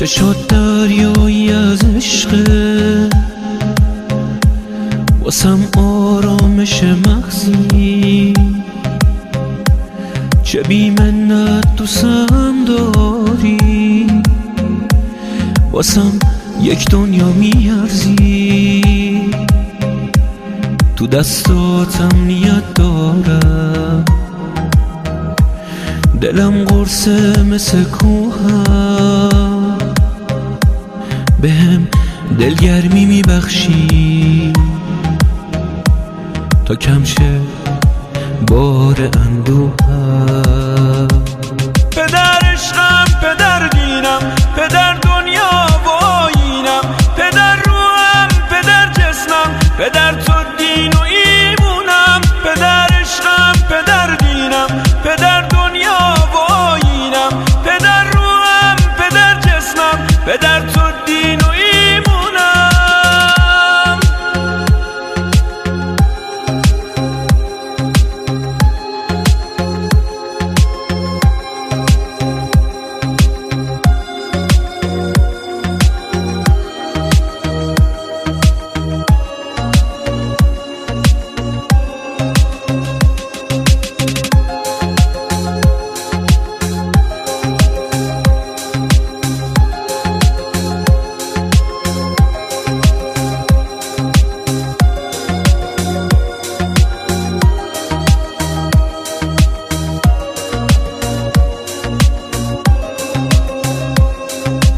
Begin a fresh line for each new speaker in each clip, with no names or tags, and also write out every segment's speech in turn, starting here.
چشات دریایی از عشقه، واسم آرامش مغزی، چه بی منت دوستم داری، واسم یک دنیا میارزی، تو دستاتم نیت دارم، دلم قرصه مثل کوهم، بهم دلگرمی میبخشی تا کم شه بار اندوهم.
پدر عشقم، پدر دینم، پدر دنیا و آیینم، پدر روحم، پدر جسمم، پدر تو دین و ایمونم. پدر عشقم، پدر دینم، پدر دنیا و آیینم، پدر روحم، پدر جسمم، پدر تو دین و ایمونم.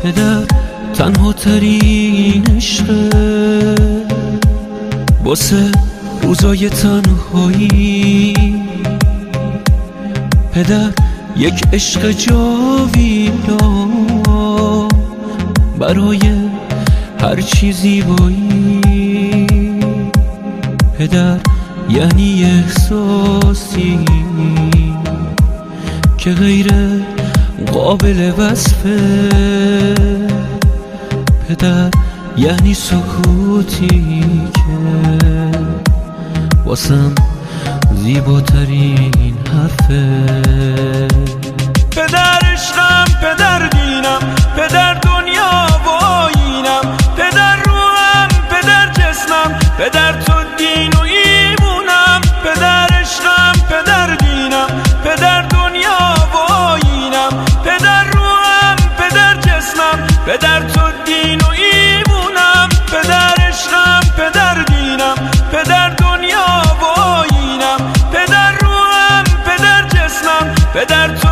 پدر تنها ترین عشقه، واسه روزای تنهایی، پدر یک عشق جاویدان برای هر چی زیبایی، پدر یعنی احساسی که غیر قابل وصفه، پدر یعنی سکوتی که واسم زیباترین حرفه.
پدر عشقم، پدر دینم، پدر دنیا و آیینم، پدر روحم، پدر جسمم، پدر تو دین و ایمونم. پدر عشقم، پدر دینم، پدر دنیا و آیینم، پدر روحم، پدر جسمم، پدر تو دین و ایمونم. پدر عشقم، پدر دینم، پدر دنیا و آیینم، پدر روحم، پدر جسمم، پدر تو